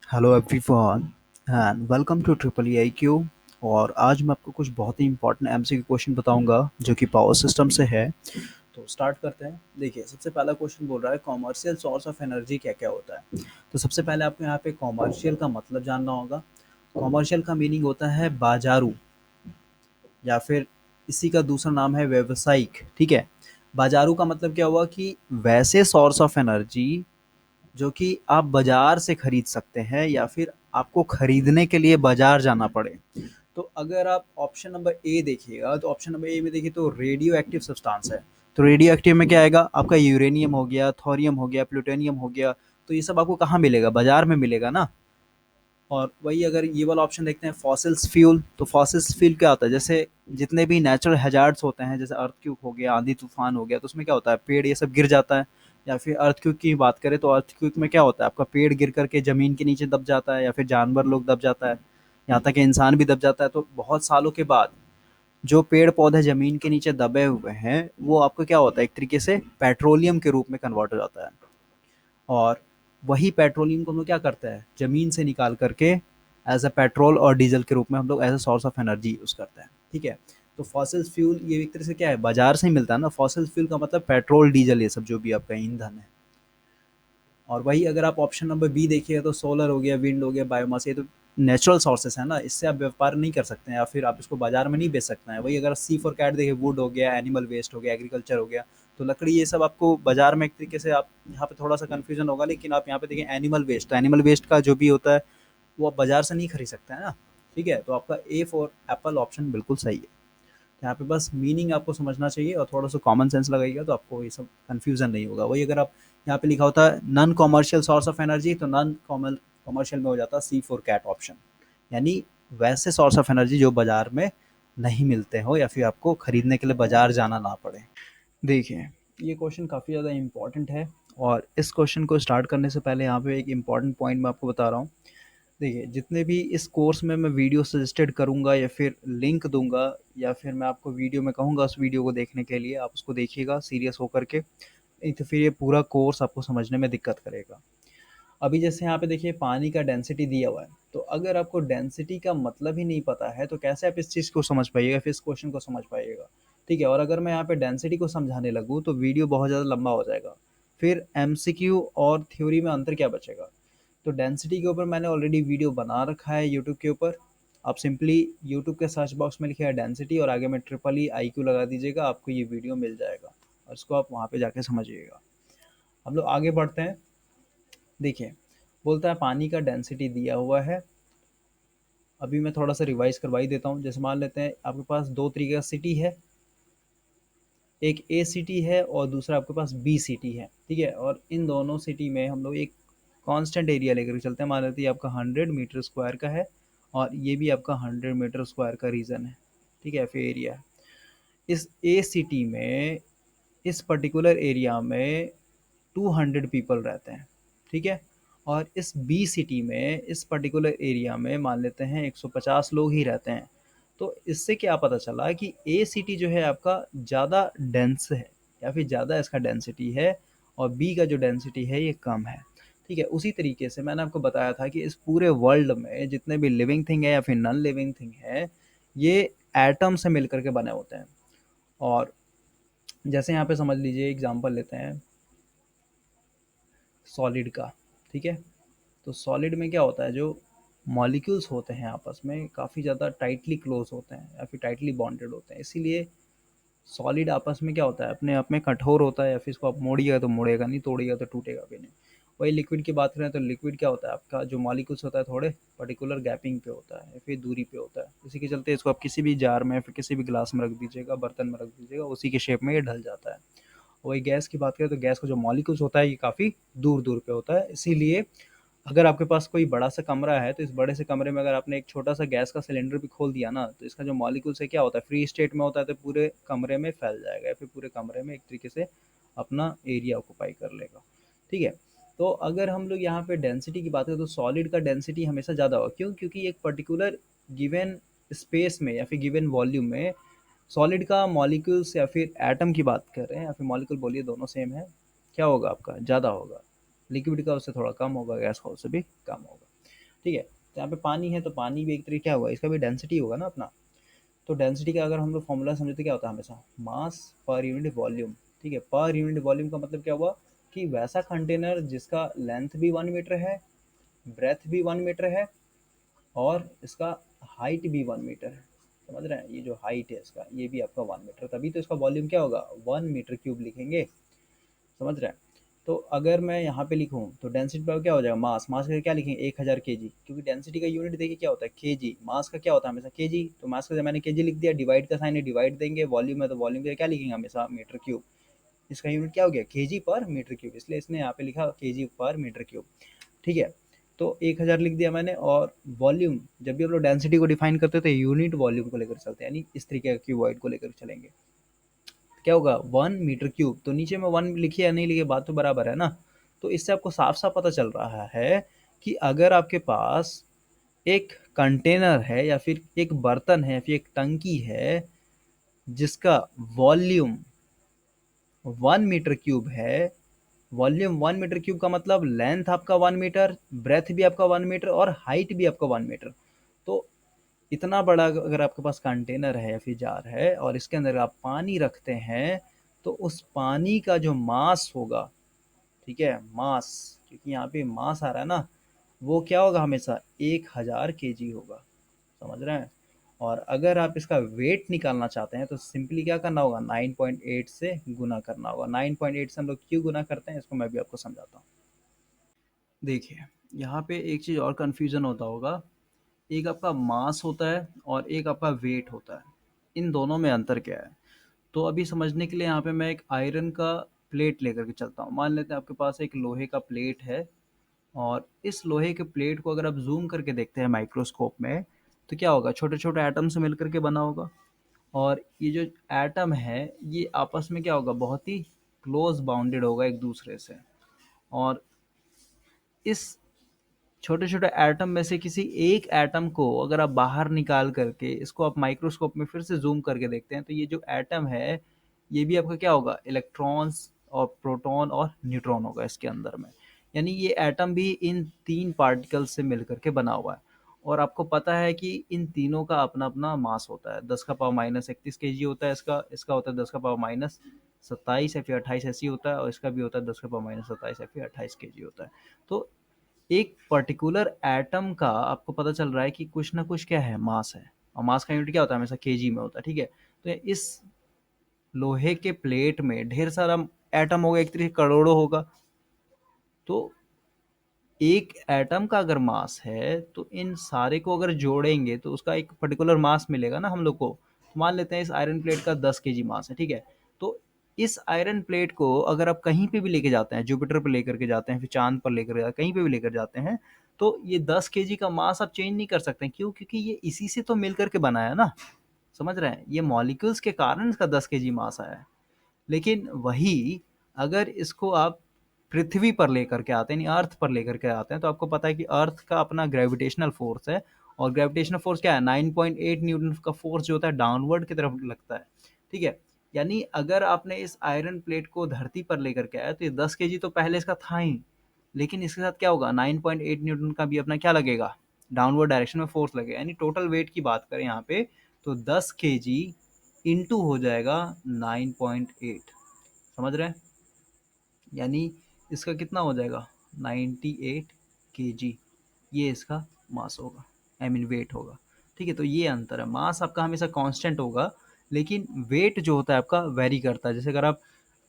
Hello everyone and welcome to triple I Q. और आज मैं आपको कुछ बहुत ही इंपॉर्टेंट एमसीक्यू क्वेश्चन बताऊंगा जो कि पावर सिस्टम से है। तो स्टार्ट करते हैं। देखिए, सबसे पहला क्वेश्चन बोल रहा है कॉमर्शियल सोर्स ऑफ एनर्जी क्या क्या होता है। तो सबसे पहले आपको यहाँ पे कॉमर्शियल का मतलब जानना होगा। कॉमर्शियल का मीनिंग होता है बाजारू, या फिर इसी का दूसरा नाम है व्यावसायिक। ठीक है। बाजारू का मतलब क्या हुआ कि वैसे सोर्स ऑफ एनर्जी जो कि आप बाजार से खरीद सकते हैं या फिर आपको खरीदने के लिए बाजार जाना पड़े। तो अगर आप ऑप्शन नंबर ए देखिएगा, तो ऑप्शन नंबर ए में देखिए तो रेडियो एक्टिव सब्सटेंस है। तो रेडियो एक्टिव में क्या आएगा? आपका यूरेनियम हो गया, थोरियम हो गया, प्लूटोनियम हो गया। तो ये सब आपको कहाँ मिलेगा? बाजार में मिलेगा ना। और वही अगर ये वाला ऑप्शन देखते हैं फॉसिल्स फ्यूल, तो फॉसिल्स फ्यूल क्या होता है? जैसे जितने भी नेचुरल हैजार्ड्स होते हैं, जैसे अर्थक्वेक हो गया, आंधी तूफान हो गया, तो उसमें क्या होता है? पेड़ ये सब गिर जाता है। या फिर अर्थक्वेक की बात करें तो अर्थक्वेक में क्या होता है? आपका पेड़ गिर करके जमीन के नीचे दब जाता है, या फिर जानवर लोग दब जाता है, यहाँ तक कि इंसान भी दब जाता है। तो बहुत सालों के बाद जो पेड़ पौधे जमीन के नीचे दबे हुए हैं, वो आपको क्या होता है? एक तरीके से पेट्रोलियम के रूप में कन्वर्ट हो जाता है। और वही पेट्रोलियम को हम लोग क्या करते हैं? जमीन से निकाल करके एज अ पेट्रोल और डीजल के रूप में हम लोग as a source of energy use करते हैं। ठीक है। तो फॉसिल फ्यूल ये एक तरह से क्या है? बाजार से ही मिलता है ना। फॉसिल फ्यूल का मतलब पेट्रोल डीजल, ये सब जो भी आपका ईंधन है। और वही अगर आप ऑप्शन नंबर बी देखिए तो सोलर हो गया, विंड हो गया, बायोमास, ये तो नेचुरल सोर्सेस है ना। इससे आप व्यापार नहीं कर सकते हैं या फिर आप इसको बाजार में नहीं बेच सकते हैं। वही अगर सी फॉर कैट देखिए, वुड हो गया, एनिमल वेस्ट हो गया, एग्रीकल्चर हो गया, तो लकड़ी, ये सब आपको बाजार में एक तरीके से आप यहाँ पे थोड़ा सा कंफ्यूजन होगा। लेकिन आप यहाँ पे देखिए एनिमल वेस्ट, तो एनिमल वेस्ट का जो भी होता है वो आप बाजार से नहीं खरीद सकते हैं ना। ठीक है। तो आपका ए फॉर एप्पल ऑप्शन बिल्कुल सही है। यहाँ पे बस मीनिंग आपको समझना चाहिए और थोड़ा सा कॉमन सेंस लगाइएगा तो आपको ये सब कंफ्यूजन नहीं होगा। वही अगर आप यहाँ पे लिखा होता है non commercial source of energy, तो नॉन कॉमर्शियल में हो जाता सी फॉर कैट ऑप्शन, यानी वैसे सोर्स ऑफ एनर्जी जो बाजार में नहीं मिलते हो या फिर आपको खरीदने के लिए बाजार जाना ना पड़े। देखिए, ये क्वेश्चन काफ़ी ज़्यादा इंपॉर्टेंट है। और इस क्वेश्चन को स्टार्ट करने से पहले यहाँ पे एक इम्पॉर्टेंट पॉइंट मैं आपको बता रहा हूँ। देखिए, जितने भी इस कोर्स में मैं वीडियो सजेस्टेड करूँगा या फिर लिंक दूँगा, या फिर मैं आपको वीडियो में कहूँगा उस वीडियो को देखने के लिए, आप उसको देखिएगा सीरियस होकर के। नहीं तो फिर ये पूरा कोर्स आपको समझने में दिक्कत करेगा। अभी जैसे यहाँ पे देखिए पानी का डेंसिटी दिया हुआ है, तो अगर आपको डेंसिटी का मतलब ही नहीं पता है तो कैसे आप इस चीज़ को समझ पाइएगा, फिर इस क्वेश्चन को समझ पाइएगा। ठीक है। और अगर मैं यहाँ पे डेंसिटी को समझाने लगूँ तो वीडियो बहुत ज़्यादा लंबा हो जाएगा। फिर एमसीक्यू और थ्योरी में अंतर क्या बचेगा? तो डेंसिटी के ऊपर मैंने ऑलरेडी वीडियो बना रखा है यूट्यूब के ऊपर। आप सिंपली यूट्यूब के सर्च बॉक्स में लिखिए डेंसिटी और आगे में ट्रिपल ई आई क्यू लगा दीजिएगा, आपको ये वीडियो मिल जाएगा और इसको आप वहाँ पे जाके समझिएगा। हम लोग आगे बढ़ते हैं। देखिए, बोलता है पानी का डेंसिटी दिया हुआ है। अभी मैं थोड़ा सा रिवाइज करवा ही देता हूँ। जैसे मान लेते हैं आपके पास दो तरीके का सिटी है, एक ए सिटी है और दूसरा आपके पास बी सिटी है। ठीक है। और इन दोनों सिटी में हम लोग एक कांस्टेंट एरिया लेकर चलते हैं। मान लेते हैं आपका 100 मीटर स्क्वायर का है और ये भी आपका 100 मीटर स्क्वायर का रीजन है। ठीक है, फिर एरिया है। इस ए सिटी में, इस पर्टिकुलर एरिया में 200 पीपल रहते हैं। ठीक है। और इस बी सिटी में, इस पर्टिकुलर एरिया में मान लेते हैं 150 लोग ही रहते हैं। तो इससे क्या पता चला कि ए सिटी जो है आपका ज़्यादा डेंस है या फिर ज़्यादा इसका डेंसिटी है, और बी का जो डेंसिटी है ये कम है। ठीक है। उसी तरीके से मैंने आपको बताया था कि इस पूरे वर्ल्ड में जितने भी लिविंग थिंग है या फिर नॉन लिविंग थिंग है, ये एटम से मिलकर के बने होते हैं। और जैसे यहाँ पे समझ लीजिए एग्जांपल लेते हैं सॉलिड का। ठीक है। तो सॉलिड में क्या होता है, जो मॉलिक्यूल्स होते हैं आपस में काफ़ी ज़्यादा टाइटली क्लोज होते हैं या फिर टाइटली बॉन्डेड होते हैं, इसीलिए सॉलिड आपस में क्या होता है, अपने आप में कठोर होता है। या फिर इसको आप मोड़िएगा तो मुड़ेगा नहीं, तोड़िएगा तो टूटेगा भी नहीं। वही लिक्विड की बात करें तो लिक्विड क्या होता है, आपका जो मॉलिक्यूल्स होता है थोड़े पर्टिकुलर गैपिंग पे होता है या फिर दूरी पे होता है। इसी के चलते इसको आप किसी भी जार में या फिर किसी भी ग्लास में रख दीजिएगा, बर्तन में रख दीजिएगा, उसी के शेप में ये ढल जाता है। वही गैस की बात करें तो गैस का जो मॉलिक्यूल्स होता है ये काफ़ी दूर दूर पे होता है। इसीलिए अगर आपके पास कोई बड़ा सा कमरा है तो इस बड़े से कमरे में अगर आपने एक छोटा सा गैस का सिलेंडर भी खोल दिया ना, तो इसका जो मॉलिक्यूल्स है क्या होता है, फ्री स्टेट में होता है, तो पूरे कमरे में फैल जाएगा या फिर पूरे कमरे में एक तरीके से अपना एरिया ऑक्यूपाई कर लेगा। ठीक है। तो अगर हम लोग यहाँ पे डेंसिटी की बात करें तो सॉलिड का डेंसिटी हमेशा ज़्यादा होगा। क्यों? क्योंकि एक पर्टिकुलर गिवन स्पेस में या फिर गिवन वॉल्यूम में सॉलिड का मॉलिक्यूल्स या फिर एटम की बात कर रहे हैं या फिर मॉलिक्यूल बोलिए, दोनों सेम है, क्या होगा आपका? ज़्यादा होगा। लिक्विड का उससे थोड़ा कम होगा, गैस का उससे भी कम होगा। ठीक है। तो यहाँ पे पानी है तो पानी भी एक तरीके क्या होगा, इसका भी डेंसिटी होगा ना अपना। तो डेंसिटी का अगर हम लोग फॉर्मूला समझे तो क्या होता है हमेशा, मास पर यूनिट वॉल्यूम। ठीक है, पर यूनिट वॉल्यूम का मतलब क्या हुआ कि वैसा कंटेनर जिसका लेंथ भी 1 मीटर है, ब्रेथ भी 1 मीटर है, और इसका हाइट भी 1 मीटर है। समझ रहे हैं, ये जो हाइट है इसका ये भी आपका 1 मीटर, तभी तो इसका वॉल्यूम क्या होगा 1 मीटर क्यूब लिखेंगे। समझ रहे हैं। तो अगर मैं यहाँ पे लिखूँ तो डेंसिटी पर क्या हो जाएगा, मास, मास का क्या लिखेंगे 1000 kg, क्योंकि डेंसिटी का यूनिट देखिए क्या होता है केजी, मास का क्या होता है हमेशा केजी, तो मास का जब मैंने केजी लिख दिया, डिवाइड का साइन है डिवाइड देंगे, वॉल्यूम है तो वॉल्यूम का क्या लिखेंगे हमेशा मीटर क्यूब। इसका यूनिट क्या हो गया केजी पर मीटर क्यूब, इसलिए इसने यहाँ पे लिखा केजी पर मीटर क्यूब। ठीक है, तो 1000 लिख दिया मैंने। और वॉल्यूम, जब भी हम लोग डेंसिटी को डिफाइन करते हैं तो यूनिट वॉल्यूम को लेकर चलते हैं, यानी इस तरीके का क्यूबॉइड को लेकर चलेंगे। क्या होगा 1 मीटर क्यूब, तो नीचे में 1 लिखिए या नहीं लिखिए बात तो बराबर है ना। तो इससे आपको साफ साफ पता चल रहा है कि अगर आपके पास एक कंटेनर है या फिर एक बर्तन है या फिर एक टंकी है जिसका वॉल्यूम 1 मीटर क्यूब है, वॉल्यूम 1 मीटर क्यूब का मतलब लेंथ आपका 1 मीटर, ब्रेथ भी आपका 1 मीटर और हाइट भी आपका 1 मीटर। तो इतना बड़ा अगर आपके पास कंटेनर है या फिर जार है और इसके अंदर आप पानी रखते हैं, तो उस पानी का जो मास होगा, ठीक है, मास, क्योंकि यहाँ पे मास आ रहा है ना, वो क्या होगा हमेशा 1000 kg होगा। समझ रहे हैं। और अगर आप इसका वेट निकालना चाहते हैं तो सिंपली क्या करना होगा 9.8 से गुना करना होगा। 9.8 से हम लोग क्यों गुना करते हैं इसको मैं भी आपको समझाता हूँ। देखिए, यहाँ पे एक चीज़ और कन्फ्यूज़न होता होगा, एक आपका मास होता है और एक आपका वेट होता है, इन दोनों में अंतर क्या है। तो अभी समझने के लिए यहाँ पे मैं एक आयरन का प्लेट लेकर के चलता हूँ। मान लेते हैं आपके पास एक लोहे का प्लेट है, और इस लोहे के प्लेट को अगर आप जूम करके देखते हैं माइक्रोस्कोप में, तो क्या होगा, छोटे छोटे एटम से मिलकर के बना होगा। और ये जो एटम है ये आपस में क्या होगा, बहुत ही क्लोज बाउंडेड होगा एक दूसरे से। और इस छोटे छोटे एटम में से किसी एक एटम को अगर आप बाहर निकाल करके इसको आप माइक्रोस्कोप में फिर से जूम करके देखते हैं, तो ये जो एटम है ये भी आपका क्या होगा, इलेक्ट्रॉन्स और प्रोटॉन और न्यूट्रॉन होगा इसके अंदर में। यानी ये एटम भी इन 3 पार्टिकल से मिलकर के बना हुआ है। और आपको पता है कि इन तीनों का अपना अपना मास होता है, 10⁻³ होता है इसका, इसका होता है 10⁻27 या फिर 28 ऐसी होता है, और इसका भी होता है 10⁻27 या फिर 28 kg होता है। तो एक पर्टिकुलर एटम का आपको पता चल रहा है कि कुछ ना कुछ क्या है, मास है। और मास का यूनिट क्या होता है हमेशा केजी में होता है। ठीक है, तो इस लोहे के प्लेट में ढेर सारा एटम होगा, एक तरीके से करोड़ों होगा। तो एक एटम का अगर मास है तो इन सारे को अगर जोड़ेंगे तो उसका एक पर्टिकुलर मास मिलेगा ना हम लोग को। तो मान लेते हैं इस आयरन प्लेट का 10 kg मास है, ठीक है। तो इस आयरन प्लेट को अगर आप कहीं पे भी लेके जाते हैं, जुपिटर पर लेकर के जाते हैं, फिर चांद पर लेकर जाते हैं, कहीं पे भी लेकर जाते हैं, तो ये 10 kg का मास आप चेंज नहीं कर सकते हैं। क्यों? क्योंकि ये इसी से तो मिल करके बना है ना। समझ रहे हैं, ये मॉलिक्यूल्स के कारण इसका 10 kg मास आया है। लेकिन वही अगर इसको आप पृथ्वी पर लेकर के आते हैं, यानी अर्थ पर लेकर के आते हैं, तो आपको पता है कि अर्थ का अपना ग्रेविटेशनल फोर्स है। और ग्रेविटेशनल फोर्स क्या है, 9.8 न्यूटन का फोर्स जो होता है डाउनवर्ड की तरफ लगता है। ठीक है, यानी अगर आपने इस आयरन प्लेट को धरती पर लेकर के आया तो ये 10 kg तो पहले इसका था ही, लेकिन इसके साथ क्या होगा 9.8 न्यूटन का भी अपना क्या लगेगा, डाउनवर्ड डायरेक्शन में फोर्स लगेगा। यानी टोटल वेट की बात करें यहाँ पे तो 10 kg इंटू हो जाएगा 9.8। समझ रहे हैं, यानी इसका कितना हो जाएगा 98 kg, ये इसका मास होगा, आई मीन वेट होगा। ठीक है, तो ये अंतर है। मास आपका हमेशा कांस्टेंट होगा, लेकिन वेट जो होता है आपका वेरी करता है। जैसे अगर आप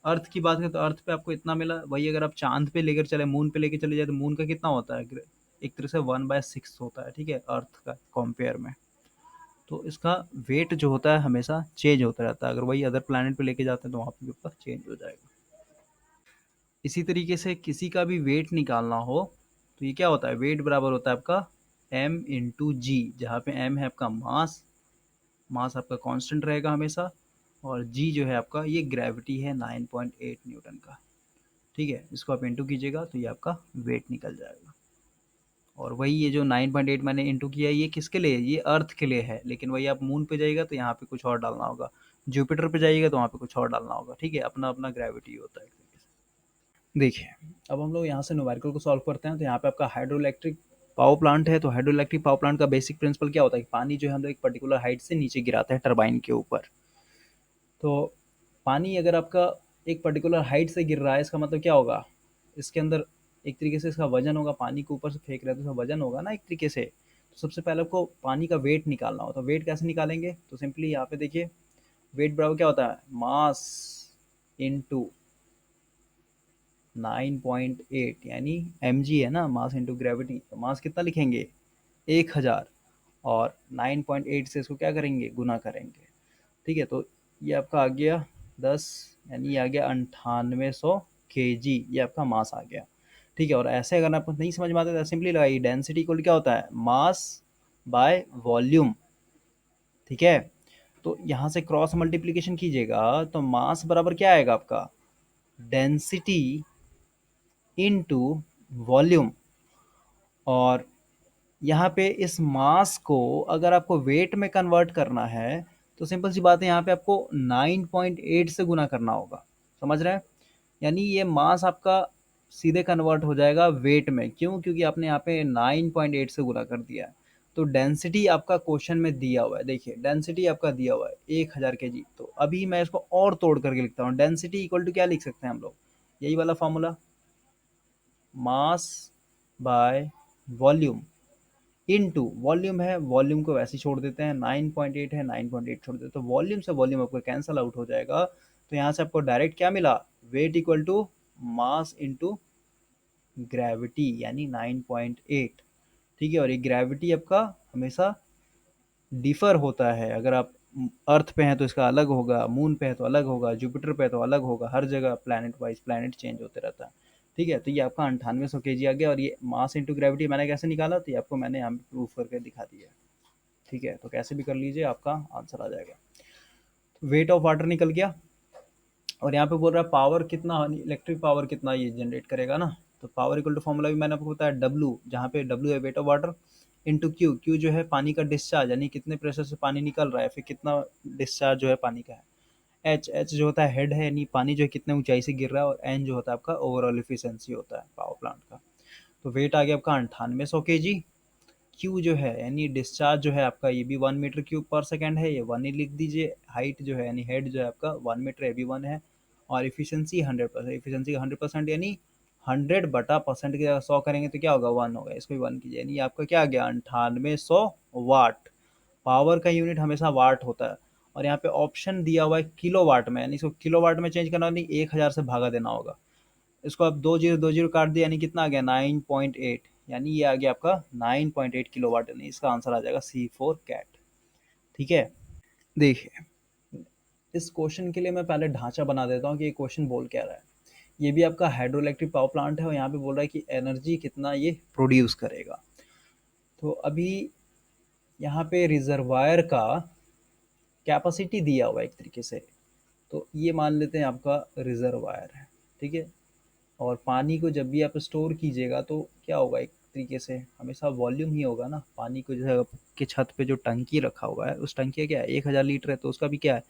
अर्थ की बात करें तो अर्थ पे आपको इतना मिला, वही अगर आप चांद पे लेकर चले, मून पे लेकर चले जाए, तो मून का कितना होता है, एक तरह से 1/6 होता है, ठीक है, अर्थ का कंपेयर में। तो इसका वेट जो होता है हमेशा चेंज होता रहता है। अगर वही अदर प्लैनेट पे लेके जाते हैं तो वहाँ पे भी आपका चेंज हो जाएगा। इसी तरीके से किसी का भी वेट निकालना हो तो ये क्या होता है, वेट बराबर होता है आपका m/g, जहाँ पे m है आपका मास, मास आपका कांस्टेंट रहेगा हमेशा, और g जो है आपका ये ग्रेविटी है 9.8 न्यूटन का। ठीक है, इसको आप इंटू कीजिएगा तो ये आपका वेट निकल जाएगा। और वही ये जो 9.8 मैंने इंटू किया ये किसके लिए, ये अर्थ के लिए है। लेकिन वही आप मून पे जाइएगा तो यहाँ पे कुछ और डालना होगा, जुपिटर पे जाइएगा तो वहाँ पे कुछ और डालना होगा। ठीक है, अपना अपना ग्रेविटी होता है। देखिए, अब हम लोग यहाँ से न्यूमेरिकल को सॉल्व करते हैं, तो यहाँ पे आपका हाइड्रोइलेक्ट्रिक पावर प्लांट है तो हाइड्रो इलेक्ट्रिक पावर प्लांट का बेसिक प्रिंसिपल क्या होता है कि पानी जो है हम लोग एक पर्टिकुलर हाइट से नीचे गिराते हैं टरबाइन के ऊपर। तो पानी अगर आपका एक पर्टिकुलर हाइट से गिर रहा है, इसका मतलब क्या होगा, इसके अंदर एक तरीके से इसका वजन होगा, पानी को ऊपर से फेंक रहे हैं तो इसका वजन होगा ना एक तरीके से। तो सबसे पहले आपको पानी का वेट निकालना होता है। वेट कैसे निकालेंगे, तो सिंपली यहाँ पे देखिए, वेट बराबर क्या होता है, मास इंटू 9.8 यानी mg है ना, मास इंटू ग्रेविटी। तो मास कितना लिखेंगे, 1000, और 9.8 से इसको क्या करेंगे, गुना करेंगे। ठीक है, तो ये आपका आ गया 10, यानी ये आ गया 9800 kg, ये आपका मास आ गया। ठीक है, और ऐसे अगर आपको नहीं समझ में आता तो सिंपली लगाइए, डेंसिटी इक्वल क्या होता है, मास बाय वॉल्यूम। ठीक है, तो यहाँ से क्रॉस मल्टीप्लीकेशन कीजिएगा तो मास बराबर क्या आएगा आपका, डेंसिटी इनटू वॉल्यूम। और यहाँ पे इस मास को अगर आपको वेट में कन्वर्ट करना है तो सिंपल सी बात है, यहाँ पे आपको 9.8 से गुना करना होगा। समझ रहे हैं, यानी ये मास आपका सीधे कन्वर्ट हो जाएगा वेट में। क्यों, क्योंकि आपने यहाँ पे 9.8 से गुना कर दिया है। तो डेंसिटी आपका क्वेश्चन में दिया हुआ है, देखिए डेंसिटी आपका दिया हुआ है 1000 kg। तो अभी मैं इसको और तोड़ करके लिखता हूँ, डेंसिटी इक्वल टू क्या लिख सकते हैं हम लोग, यही वाला formula, mass by volume into volume है, वॉल्यूम को वैसे ही छोड़ देते हैं, 9.8 है, 9.8 छोड़ देते हैं, तो वॉल्यूम से वॉल्यूम आपको कैंसल आउट हो जाएगा। तो यहाँ से आपको डायरेक्ट क्या मिला, weight equal to mass into gravity यानी 9.8। ठीक है, और ये ग्रेविटी आपका हमेशा डिफर होता है, अगर आप अर्थ पे हैं तो इसका अलग होगा, मून पे है तो अलग होगा, जुपिटर पे है तो अलग होगा, हर जगह प्लैनेट वाइज प्लैनेट चेंज होते रहता है। ठीक है, तो ये आपका 9800 kg आ गया, और ये मास इंटू ग्रेविटी मैंने कैसे निकाला, तो ये आपको मैंने यहाँ पे प्रूफ करके दिखा दिया। ठीक है, तो कैसे भी कर लीजिए, आपका आंसर आ जाएगा। वेट ऑफ वाटर निकल गया, और यहाँ पे बोल रहा है पावर कितना, इलेक्ट्रिक पावर कितना ये जनरेट करेगा ना। तो पावर इक्वल टू फॉर्मूला भी मैंने आपको बताया, डब्ल्यू, जहाँ पे डब्ल्यू है wait of water, into Q, Q जो है पानी का डिस्चार्ज यानी कितने प्रेशर से पानी निकल रहा है, फिर कितना डिस्चार्ज जो है पानी का है। एच, एच जो होता है हेड है, यानी पानी जो है कितने ऊंचाई से गिर रहा है, और एन जो होता है आपका ओवरऑल इफिशियंसी होता है पावर प्लांट का। तो वेट आ गया आपका 9800 kg। क्यू जो है यानी डिस्चार्ज जो है आपका, ये भी 1 मीटर क्यूब पर सेकेंड है, ये 1 ही लिख दीजिए। हाइट जो है यानी हेड जो है आपका 1 मीटर, ये भी 1 है। और इफिशियंसी 100%, इफिशियंसी का 100% यानी 100/% की जगह 100 करेंगे तो क्या होगा, 1 होगा, इसको भी 1 कीजिए, यानी आपका क्या आ गया, 9800 वाट। पावर का यूनिट हमेशा वाट होता है, और यहाँ पे ऑप्शन दिया हुआ है किलो वाट में, यानी इसको किलो वाट में चेंज करना नहीं, 1000 से भागा देना होगा। इसको आप 2 0 2 0 काट दिया, यानी कितना आ गया, 9.8, यानी ये आ गया आपका 9.8 किलोवाट, यानी इसका आंसर आ जाएगा C4 कैट। ठीक है, देखिए इस क्वेश्चन के लिए मैं पहले ढांचा बना देता हूँ कि ये क्वेश्चन बोल क्या रहा है। ये भी आपका हाइड्रो इलेक्ट्रिक पावर प्लांट है, और यहाँ पे बोल रहा है कि एनर्जी कितना ये प्रोड्यूस करेगा। तो अभी यहाँ पे रिजर्वायर का कैपेसिटी दिया हुआ है एक तरीके से, तो ये मान लेते हैं आपका रिजर्वायर है। ठीक है, और पानी को जब भी आप स्टोर कीजिएगा तो क्या होगा, एक तरीके से हमेशा वॉल्यूम ही होगा ना। पानी को जैसे आपके छत पे जो टंकी रखा हुआ है, उस टंकी का क्या है, 1000 लीटर है, तो उसका भी क्या है,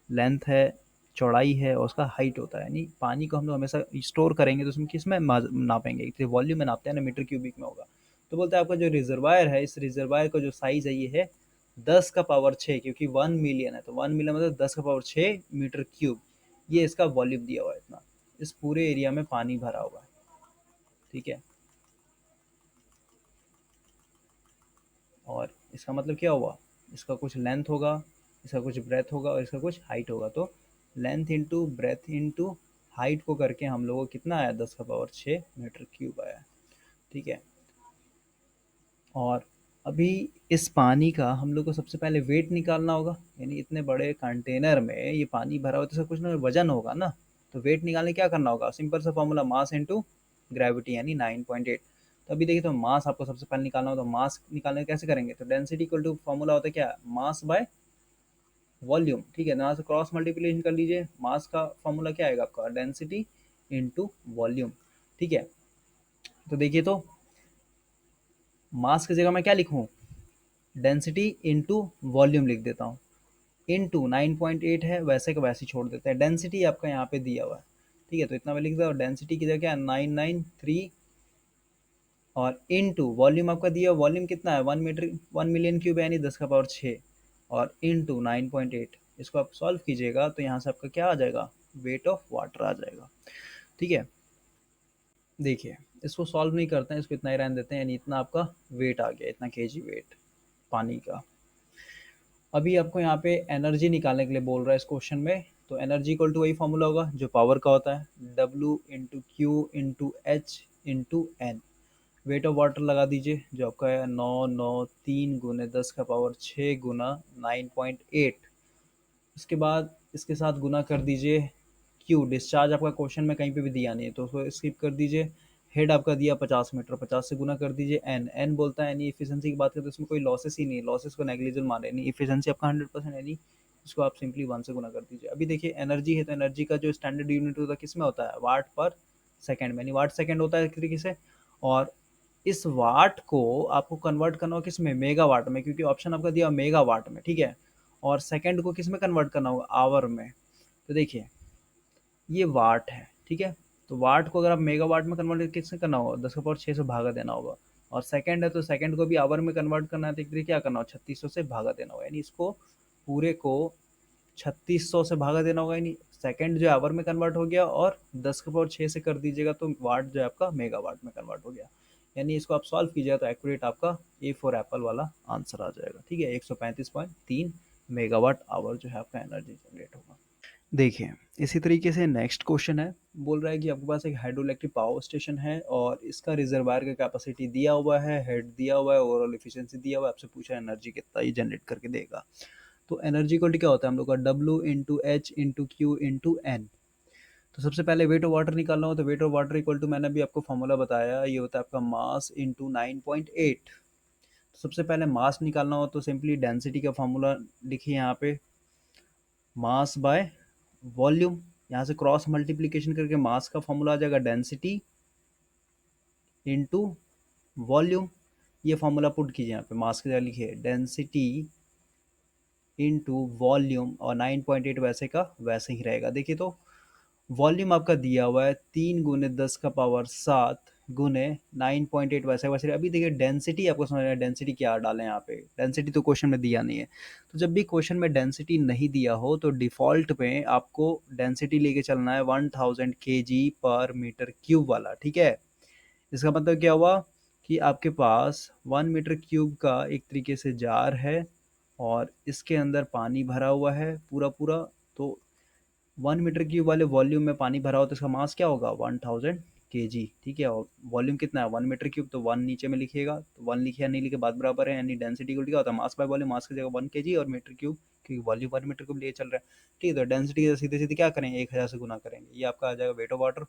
लेंथ है, चौड़ाई है, और उसका हाइट होता है। यानी पानी को हम लोग हमेशा स्टोर करेंगे तो उसमें किस में नापेंगे, एक वॉल्यूम में नापते हैं ना, मीटर क्यूबिक में होगा। तो बोलते हैं आपका जो रिजर्वायर है, इस रिजर्वायर का जो साइज है ये है 10 का पावर 6, क्योंकि 1 मिलियन है, तो 1 मिलियन मतलब 10 का पावर 6 मीटर क्यूब। ये इसका वॉल्यूम दिया हुआ है इतना, इस पूरे एरिया में पानी भरा हुआ है। ठीक है, और इसका मतलब क्या हुआ, इसका कुछ लेंथ होगा, इसका कुछ ब्रेथ होगा, और इसका कुछ हाइट होगा। तो length into breadth into height को करके हम लोगों को कितना आया, 10 का पावर 6 मीटर क्यूब आया। ठीक है, और अभी इस पानी का हम लोग को सबसे पहले वेट निकालना होगा, यानी इतने बड़े कंटेनर में ये पानी भरा हुआ, तो इसका कुछ ना कुछ वजन होगा ना। तो वेट निकालने क्या करना होगा, सिंपल सा फॉर्मूला, मास इंटू ग्रेविटी यानी 9.8। तो अभी देखिए, तो मास आपको सबसे पहले निकालना होगा, तो मास निकालने कैसे करेंगे, तो डेंसिटी इक्वल टू फॉर्मूला होता है क्या, मास बाय वॉल्यूम। ठीक है, यहाँ से क्रॉस मल्टीप्लिकेशन कर लीजिए, मास का फॉर्मूला क्या आएगा आपका, डेंसिटी इंटू वॉल्यूम। ठीक है, तो देखिए, तो मास की जगह मैं क्या लिखूँ, डेंसिटी इंटू वॉल्यूम लिख देता हूँ। इंटू 9.8 है, वैसे का वैसे ही छोड़ देते हैं, डेंसिटी आपका यहाँ पे दिया हुआ है। ठीक है, तो इतना मैं लिख दिया, और डेंसिटी की जगह क्या है, 993 और इनटू वॉल्यूम आपका दिया, वॉल्यूम कितना है 1 मीटर 1 मिलियन क्यूब यानी 10 का पावर 6 और इनटू 9.8। इसको आप सॉल्व कीजिएगा तो यहाँ से आपका क्या आ जाएगा, वेट ऑफ वाटर आ जाएगा। ठीक है, देखिए इसको सॉल्व नहीं करते हैं, इसको इतना ही रहने देते हैं, यानी इतना आपका वेट आ गया, इतना केजी वेट पानी का। अभी आपको यहाँ पे एनर्जी निकालने के लिए बोल रहा है इस क्वेश्चन में, तो एनर्जी इक्वल टू वही फॉर्मूला होगा जो पावर का होता है, W into Q into H into N. Weight of water लगा दीजिए जो आपका है 993 × 10 का पावर 6 गुना 9.8। उसके बाद इसके साथ गुना कर दीजिए क्यू, डिस्चार्ज आपका क्वेश्चन में कहीं पे भी दिया नहीं है तो उसको स्किप कर दीजिए। हेड आपका दिया 50 मीटर, 50 से गुना कर दीजिए एन, एन बोलता है यानी इफिशिएंसी की बात करते हैं तो इसमें कोई लॉसेस ही नहीं है, लॉसेस को नेग्लिजिबल माने नहीं, इफिशिएंसी आपका 100% यानी इसको आप सिंपली 1 से गुना कर दीजिए। अभी देखिए एनर्जी है तो एनर्जी का जो स्टैंडर्ड यूनिट होता है किस में होता है, वाट पर सेकेंड में, यानी वाट सेकेंड होता है एक तरीके से। और इस वाट को आपको कन्वर्ट करना होगा किस में, मेगावाट में, क्योंकि ऑप्शन आपका दिया मेगावाट में। ठीक है, और सेकंड को किस में कन्वर्ट करना होगा, आवर में। तो देखिए ये वाट है, ठीक है, तो वाट को अगर आप मेगावाट में कन्वर्ट किससे करना होगा, 10 का पावर 6 से भागा देना होगा। और सेकंड है तो सेकंड को भी आवर में कन्वर्ट करना है तो एक तरीके क्या करना होगा, 3600 से भागा देना होगा, यानी इसको पूरे को 3600 से भागा देना होगा, यानी सेकंड जो आवर में कन्वर्ट हो गया और 10 का पावर 6 से कर दीजिएगा तो वाट जो है आपका मेगावाट में कन्वर्ट हो गया। यानी इसको आप सॉल्व कीजिएगा तो एक्यूरेट आपका ए फॉर एप्पल वाला आंसर आ जाएगा। ठीक है, 135.3 मेगावाट आवर जो है आपका एनर्जी जनरेट होगा। देखिए इसी तरीके से नेक्स्ट क्वेश्चन है, बोल रहा है कि आपके पास एक हाइड्रो इलेक्ट्रिक पावर स्टेशन है और इसका रिजर्वायर का कैपेसिटी दिया हुआ है, हेड दिया हुआ है, ओवरऑल एफिशिएंसी दिया हुआ है, आपसे पूछा है एनर्जी कितना ये जनरेट करके देगा। तो एनर्जी इक्वल टू क्या होता है हम लोग का, W into H into Q into N. तो सबसे पहले वेट ऑफ वाटर निकालना हो तो weight of water equal to, मैंने अभी आपको फॉर्मूला बताया, ये होता है आपका मास इंटू 9.8। सबसे पहले मास निकालना हो तो सिंपली डेंसिटी का फॉर्मूला लिखिए यहाँ पे, मास बाय वॉल्यूम, यहाँ से क्रॉस मल्टीप्लीकेशन करके मास का फॉर्मूला आ जाएगा डेंसिटी इंटू वॉल्यूम। ये फॉर्मूला पुट कीजिए यहाँ पे, मास की जगह लिखिए डेंसिटी इंटू वॉल्यूम और 9.8 वैसे का वैसे ही रहेगा। देखिए तो वॉल्यूम आपका दिया हुआ है 3 × 10 का पावर 7 गुने 9.8 वैसे वैसे। अभी देखिए डेंसिटी आपको समझ में, डेंसिटी क्या डालें यहाँ पे, डेंसिटी तो क्वेश्चन में दिया नहीं है। तो जब भी क्वेश्चन में डेंसिटी नहीं दिया हो तो डिफ़ॉल्ट में आपको डेंसिटी लेके चलना है 1000 kg/m³ वाला। ठीक है, इसका मतलब क्या हुआ कि आपके पास 1 मीटर क्यूब का एक तरीके से जार है और इसके अंदर पानी भरा हुआ है पूरा पूरा। तो 1 मीटर क्यूब वाले वॉल्यूम में पानी भरा हो तो इसका मास क्या होगा, 1000 kg। ठीक है, और वॉल्यूम कितना है 1 मीटर क्यूब, तो 1 नीचे में लिखिएगा, तो 1 लिखे या नहीं लिखे बात बराबर है, यानी डेंसिटी को क्या होता है मास बाय वॉल्यूम, मास की जगह 1 kg और मीटर क्यूब क्योंकि वॉल्यूम 1 मीटर क्यूब लिए चल रहा है। ठीक है, तो डेंसिटी सीधे सीधे क्या करेंगे 1000 से गुना करेंगे, ये आपका आ जाएगा वेट ऑफ वाटर।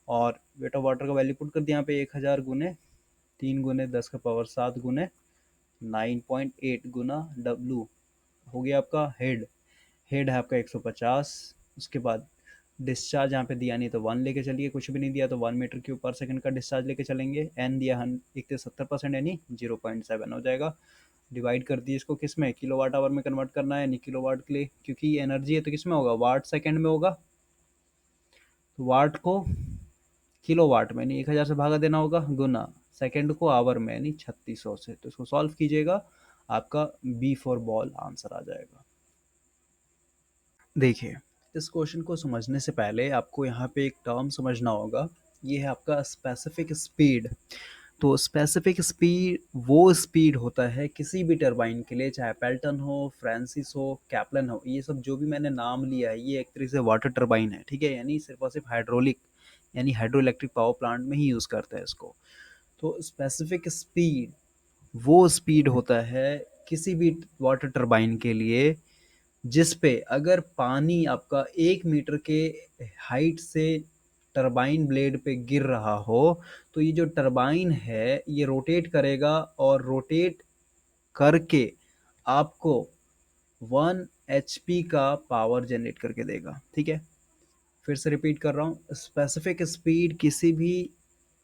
और वेट ऑफ वाटर का वैल्यू पुट कर दिया यहाँ पे 1000 गुने 3 × 10 का पावर 7 गुने 9.8 गुना W हो गया आपका हेड। हेड है आपका 150। उसके बाद डिस्चार्ज यहाँ पे दिया नहीं तो 1 लेके चलिए, कुछ भी नहीं दिया तो 1 मीटर क्यूब/सेकंड का डिस्चार्ज लेके चलेंगे। एन दिया 70% यानी 0.7 हो जाएगा। डिवाइड कर दिए इसको किस में, किलोवाट आवर में कन्वर्ट करना है, यानी किलोवाट के लिए क्योंकि एनर्जी है तो किस में होगा, वाट सेकंड में होगा। तो वाट को किलोवाट में यानी 1000 से भागा देना होगा गुना सेकंड को आवर में यानी 3600 से। तो इसको सॉल्व कीजिएगा, आपका बी फॉर बॉल आंसर आ जाएगा। देखिए इस क्वेश्चन को समझने से पहले आपको यहाँ पे एक टर्म समझना होगा, ये है आपका स्पेसिफिक स्पीड। तो स्पेसिफिक स्पीड वो स्पीड होता है किसी भी टरबाइन के लिए, चाहे पेल्टन हो, फ्रांसिस हो, कैप्लन हो, ये सब जो भी मैंने नाम लिया है ये एक तरीके से वाटर टरबाइन है। ठीक है, यानी सिर्फ और सिर्फ हाइड्रोलिक यानी हाइड्रो इलेक्ट्रिक पावर प्लांट में ही यूज़ करते हैं इसको। तो स्पेसिफिक स्पीड वो स्पीड होता है किसी भी वाटर टरबाइन के लिए जिस पे अगर पानी आपका 1 मीटर के हाइट से टरबाइन ब्लेड पे गिर रहा हो तो ये जो टरबाइन है ये रोटेट करेगा और रोटेट करके आपको 1 HP का पावर जनरेट करके देगा। ठीक है, फिर से रिपीट कर रहा हूँ, स्पेसिफिक स्पीड किसी भी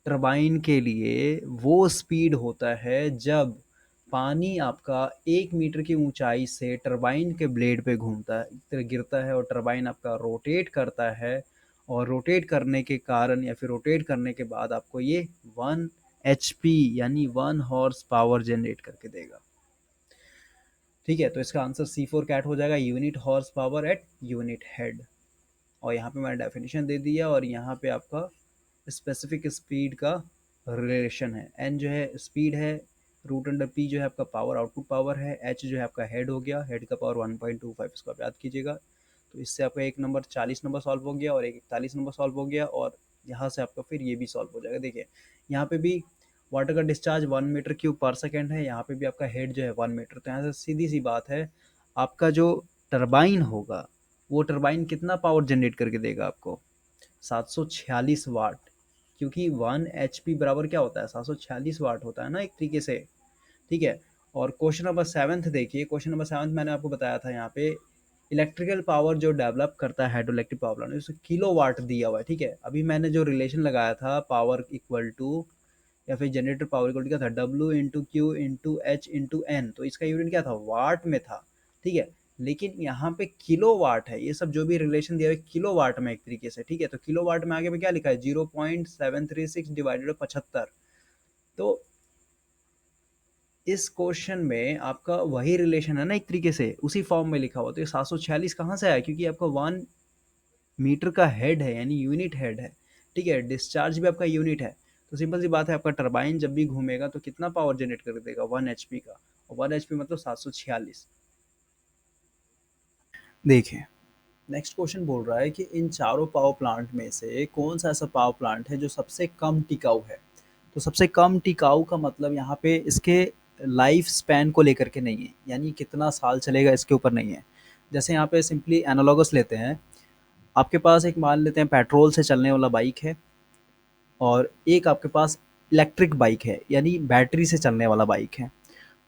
टरबाइन के लिए वो स्पीड होता है जब पानी आपका 1 मीटर की ऊंचाई से टरबाइन के ब्लेड पे घूमता है, इस तरह गिरता है और टरबाइन आपका रोटेट करता है और रोटेट करने के कारण या फिर रोटेट करने के बाद आपको ये 1 HP यानी 1 हॉर्स पावर जनरेट करके देगा। ठीक है, तो इसका आंसर C4 कैट हो जाएगा, unit horse power at unit head. और यहाँ पे मैंने डेफिनेशन दे दिया और यहाँ पे आपका स्पेसिफिक स्पीड का रिलेशन है। एन जो है स्पीड है, रूट अंडर पी जो है आपका पावर आउटपुट पावर है, एच जो है आपका हेड हो गया, हेड का पावर 1.25, इसको आप याद कीजिएगा। तो इससे आपका एक नंबर 40 नंबर सॉल्व हो गया और एक 41 नंबर सॉल्व हो गया, और यहाँ से आपका फिर ये भी सॉल्व हो जाएगा। देखिए यहाँ पे भी वाटर का डिस्चार्ज 1 मीटर क्यूब पर सेकेंड है, यहाँ पे भी आपका हेड जो है 1 मीटर। तो यहाँ से सीधी सी बात है, आपका जो टरबाइन होगा वो टरबाइन कितना पावर जनरेट करके देगा आपको, 746 वाट, क्योंकि 1 HP बराबर क्या होता है, 746 वाट होता है ना एक तरीके से। ठीक है, और क्वेश्चन नंबर 7 देखिए, क्वेश्चन नंबर 7 मैंने आपको बताया था यहाँ पे इलेक्ट्रिकल पावर जो डेवलप करता है हाइड्रो इलेक्ट्रिक पावर प्लांट, उसको किलो वाट दिया हुआ है। ठीक है, अभी मैंने जो रिलेशन लगाया था पावर इक्वल टू या फिर जनरेटर पावर इक्वल क्या था, W × Q × H × N, तो इसका यूनिट क्या था, वाट में था। ठीक है, लेकिन यहाँ पे किलो वाट है, ये सब जो भी रिलेशन दिया है किलो वाट में एक तरीके से। ठीक है, तो किलो वाट में आगे में क्या लिखा है, 0.736 डिवाइडेड 75। तो इस क्वेश्चन में आपका वही रिलेशन है ना एक तरीके से, उसी फॉर्म में लिखा हुआ। तो ये 746 कहाँ से आया, क्योंकि आपका 1 मीटर का हेड है यानी यूनिट हेड है। ठीक है, डिस्चार्ज भी आपका यूनिट है। तो सिंपल सी बात है, आपका टरबाइन जब भी घूमेगा तो कितना पावर जनरेट कर देगा, 1 HP का, और 1 HP मतलब 746। देखिए नेक्स्ट क्वेश्चन बोल रहा है कि इन चारों पावर प्लांट में से कौन सा ऐसा पावर प्लांट है जो सबसे कम टिकाऊ है। तो सबसे कम टिकाऊ का मतलब यहाँ पे इसके लाइफ स्पैन को लेकर के नहीं है, यानी कितना साल चलेगा इसके ऊपर नहीं है। जैसे यहाँ पे सिंपली एनालॉगस लेते हैं, आपके पास एक मान लेते हैं पेट्रोल से चलने वाला बाइक है, और एक आपके पास इलेक्ट्रिक बाइक है यानी बैटरी से चलने वाला बाइक है।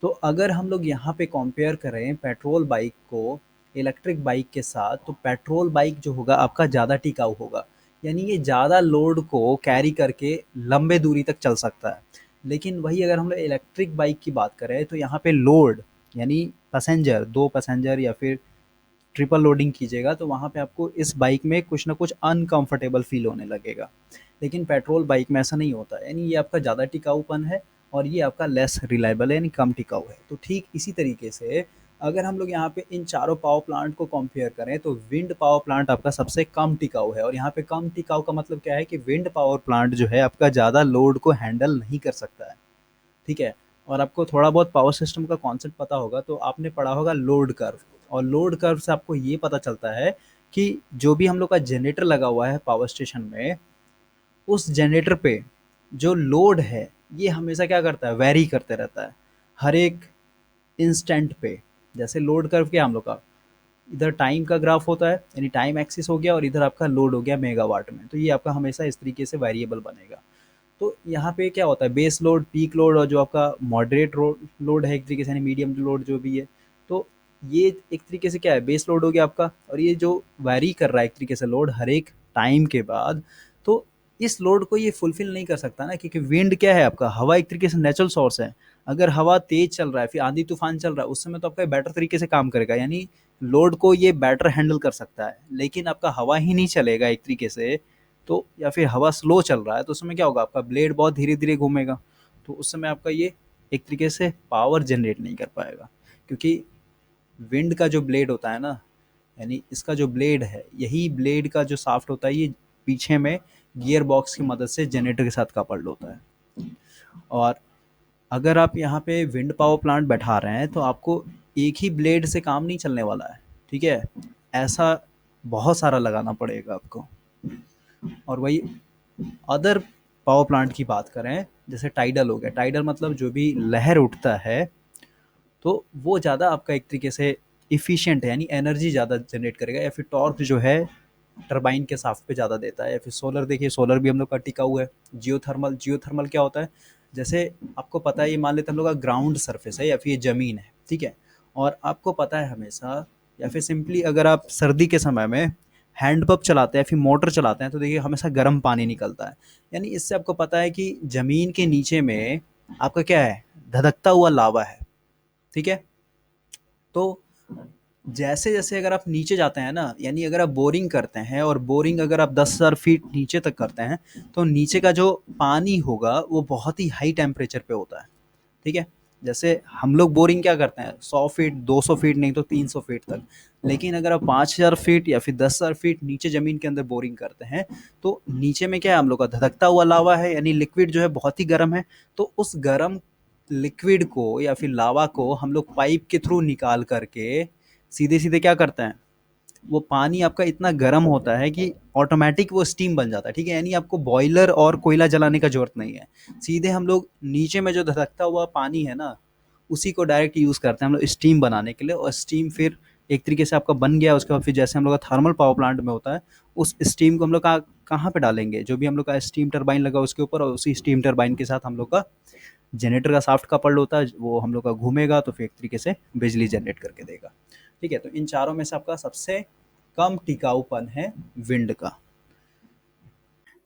तो अगर हम लोग यहाँ पे कंपेयर करें पेट्रोल बाइक को इलेक्ट्रिक बाइक के साथ, तो पेट्रोल बाइक जो होगा आपका ज़्यादा टिकाऊ होगा, यानी ये ज़्यादा लोड को कैरी करके लंबे दूरी तक चल सकता है। लेकिन वही अगर हम लोग इलेक्ट्रिक बाइक की बात करें तो यहाँ पे लोड यानी पैसेंजर, 2 पैसेंजर या फिर ट्रिपल लोडिंग कीजिएगा तो वहाँ पे आपको इस बाइक में कुछ ना कुछ अनकंफर्टेबल फील होने लगेगा। लेकिन पेट्रोल बाइक में ऐसा नहीं होता, यानी ये आपका ज़्यादा टिकाऊपन है और ये आपका लेस रिलायबल है यानी कम टिकाऊ है। तो ठीक इसी तरीके से अगर हम लोग यहाँ पे इन चारों पावर प्लांट को कंपेयर करें तो विंड पावर प्लांट आपका सबसे कम टिकाऊ है। और यहाँ पे कम टिकाऊ का मतलब क्या है कि विंड पावर प्लांट जो है आपका ज़्यादा लोड को हैंडल नहीं कर सकता है। ठीक है, और आपको थोड़ा बहुत पावर सिस्टम का कॉन्सेप्ट पता होगा तो आपने पढ़ा होगा लोड कर्व, और लोड कर्व से आपको ये पता चलता है कि जो भी हम लोग का जनरेटर लगा हुआ है पावर स्टेशन में, उस जनरेटर पे जो लोड है ये हमेशा क्या करता है, वेरी करते रहता है हर एक इंस्टेंट पे। जैसे लोड कर्व क्या है हम लोग का, इधर टाइम का ग्राफ होता है यानी टाइम एक्सिस हो गया, और इधर आपका लोड हो गया मेगावाट में, तो ये आपका हमेशा इस तरीके से वेरिएबल बनेगा। तो यहाँ पे क्या होता है, बेस लोड, पीक लोड, और जो आपका मॉडरेट लोड है एक तरीके से यानी मीडियम लोड जो भी है, तो ये एक तरीके से क्या है, बेस लोड हो गया आपका, और ये जो वैरी कर रहा है एक तरीके से लोड हर एक टाइम के बाद, तो इस लोड को ये फुलफिल नहीं कर सकता ना, क्योंकि विंड क्या है आपका, हवा एक तरीके से नेचुरल सोर्स है। अगर हवा तेज चल रहा है, फिर आंधी तूफान चल रहा है, उस समय तो आपका बेटर तरीके से काम करेगा, यानी लोड को ये बेटर हैंडल कर सकता है। लेकिन आपका हवा ही नहीं चलेगा एक तरीके से, तो या फिर हवा स्लो चल रहा है तो उस समय क्या होगा, आपका ब्लेड बहुत धीरे धीरे घूमेगा, तो उस समय आपका ये एक तरीके से पावर जनरेट नहीं कर पाएगा। क्योंकि विंड का जो ब्लेड होता है ना, यानी इसका जो ब्लेड है, यही ब्लेड का जो साफ्ट होता है ये पीछे में गियर बॉक्स की मदद से जनरेटर के साथ कपल्ड होता है। और अगर आप यहाँ पे विंड पावर प्लांट बैठा रहे हैं तो आपको एक ही ब्लेड से काम नहीं चलने वाला है। ठीक है, ऐसा बहुत सारा लगाना पड़ेगा आपको। और वही अदर पावर प्लांट की बात करें, जैसे टाइडल हो गया, टाइडल मतलब जो भी लहर उठता है तो वो ज़्यादा आपका एक तरीके से इफ़िशिएंट है, यानी एनर्जी ज़्यादा जनरेट करेगा, या फिर टॉर्क जो है टरबाइन के साफ पे ज़्यादा देता है। या फिर सोलर देखिए, सोलर भी हम लोग का टिकाऊ है। जियोथर्मल, जियोथर्मल क्या होता है, जैसे आपको पता है, ये मान लेते हैं हम लोग का ग्राउंड सरफेस है या फिर ये ज़मीन है। ठीक है, और आपको पता है हमेशा, या फिर सिंपली अगर आप सर्दी के समय में हैंडपंप चलाते हैं फिर मोटर चलाते हैं तो देखिए हमेशा गर्म पानी निकलता है। यानी इससे आपको पता है कि ज़मीन के नीचे में आपका क्या है, धधकता हुआ लावा है। ठीक है, तो जैसे-जैसे अगर आप नीचे जाते हैं ना, यानी अगर आप बोरिंग करते हैं और बोरिंग अगर आप 10,000 फीट नीचे तक करते हैं, तो नीचे का जो पानी होगा वो बहुत ही हाई टेम्परेचर पे होता है, ठीक है? जैसे हम लोग बोरिंग क्या करते हैं 100 फीट, 200 फीट नहीं तो 300 फीट तक। लेकिन अगर आप 5,000 फीट या फिर 10,000 फीट नीचे ज़मीन के अंदर बोरिंग करते हैं, तो नीचे में क्या है हम लोग का धधकता हुआ लावा है, यानी लिक्विड जो है बहुत ही गर्म है। तो उस गर्म लिक्विड को या फिर लावा को हम लोग पाइप के थ्रू निकाल करके सीधे-सीधे क्या करते हैं, वो पानी आपका इतना गर्म होता है कि ऑटोमेटिक वो स्टीम बन जाता है, ठीक है? यानी आपको बॉयलर और कोयला जलाने का ज़रूरत नहीं है। सीधे हम लोग नीचे में जो धधकता हुआ पानी है ना, उसी को डायरेक्ट यूज़ करते हैं हम लोग स्टीम बनाने के लिए, और स्टीम फिर एक तरीके से आपका बन गया, उसके बाद फिर जैसे हम लोग का थर्मल पावर प्लांट में होता है, उस स्टीम को हम लोग कहाँ पे डालेंगे? जो भी हम लोग का स्टीम टरबाइन लगा उसके ऊपर, और उसी स्टीम टरबाइन के साथ हम लोग का जनरेटर का शाफ्ट कपल्ड होता है, वो हम लोग का घूमेगा तो फिर एक तरीके से बिजली जनरेट करके देगा। ठीक है, तो इन चारों में से आपका सबसे कम टिकाऊपन है विंड का।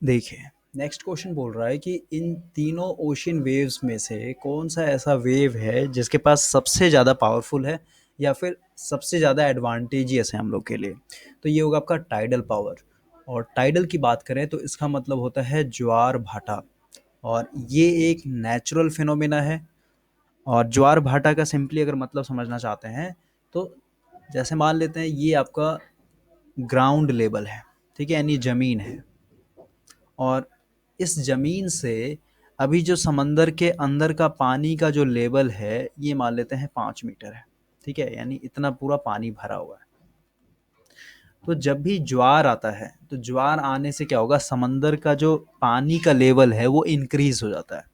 देखिए, नेक्स्ट क्वेश्चन बोल रहा है कि इन तीनों ओशन वेव्स में से कौन सा ऐसा वेव है जिसके पास सबसे ज़्यादा पावरफुल है या फिर सबसे ज़्यादा एडवांटेजियस है हम लोग के लिए। तो ये होगा आपका टाइडल पावर। और टाइडल की बात करें तो इसका मतलब होता है ज्वार भाटा, और ये एक नेचुरल फिनोमेना है। और ज्वार भाटा का सिंपली अगर मतलब समझना चाहते हैं, तो जैसे मान लेते हैं ये आपका ग्राउंड लेवल है, ठीक है, यानी ज़मीन है। और इस ज़मीन से अभी जो समंदर के अंदर का पानी का जो लेवल है, ये मान लेते हैं 5 मीटर है, ठीक है, यानी इतना पूरा पानी भरा हुआ है। तो जब भी ज्वार आता है, तो ज्वार आने से क्या होगा, समंदर का जो पानी का लेवल है वो इंक्रीज हो जाता है,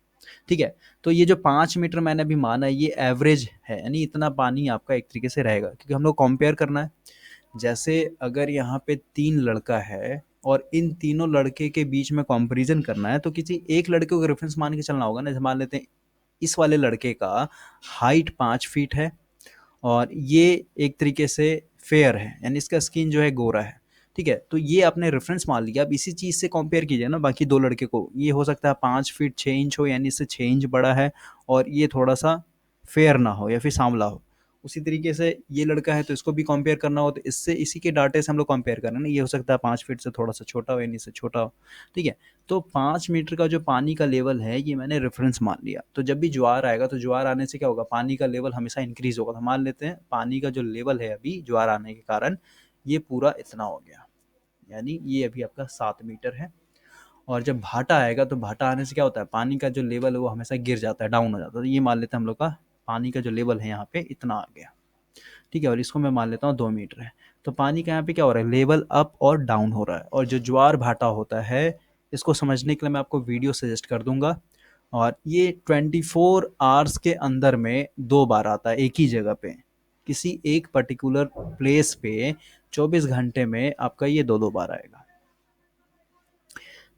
ठीक है। तो ये जो 5 मीटर मैंने अभी माना है, ये एवरेज है, यानी इतना पानी आपका एक तरीके से रहेगा, क्योंकि हम लोग कंपेयर करना है। जैसे अगर यहाँ पे 3 लड़का है और इन तीनों लड़के के बीच में कंपैरिजन करना है, तो किसी एक लड़के को रेफरेंस मान के चलना होगा ना। जैसे मान लेते हैं इस वाले लड़के का हाइट 5 फीट है, और ये एक तरीके से फेयर है, यानी इसका स्किन जो है गोरा है, ठीक है। तो ये आपने रेफरेंस मान लिया। अब इसी चीज़ से कंपेयर कीजिए ना बाकी दो लड़के को। ये हो सकता है 5 फीट 6 इंच हो, यानी इससे 6 इंच बड़ा है, और ये थोड़ा सा फेयर ना हो या फिर सांवला हो। उसी तरीके से ये लड़का है तो इसको भी कंपेयर करना हो, तो इससे इसी के डाटे से हम लोग कंपेयर करें ना। ये हो सकता है 5 फीट से थोड़ा सा छोटा हो, यानी इससे छोटा हो, ठीक है। तो 5 मीटर का जो पानी का लेवल है, ये मैंने रेफरेंस मान लिया। तो जब भी ज्वार आएगा, तो ज्वार आने से क्या होगा, पानी का लेवल हमेशा इंक्रीज होगा। तो मान लेते हैं पानी का जो लेवल है अभी ज्वार आने के कारण, ये पूरा इतना हो गया, यानी ये अभी आपका 7 मीटर है। और जब भाटा आएगा, तो भाटा आने से क्या होता है, पानी का जो लेवल है वो हमेशा गिर जाता है, डाउन हो जाता है। तो ये मान लेते हैं हम लोग का पानी का जो लेवल है यहाँ पे इतना आ गया, ठीक है। और इसको मैं मान लेता हूँ 2 मीटर है। तो पानी का यहाँ पे क्या हो रहा है, लेवल अप और डाउन हो रहा है। और जो ज्वार भाटा होता है, इसको समझने के लिए मैं आपको वीडियो सजेस्ट कर दूंगा। और ये 24 आवर्स के अंदर में 2 बार आता है एक ही जगह पे, किसी एक पर्टिकुलर प्लेस पे 24 घंटे में आपका ये दो दो बार आएगा।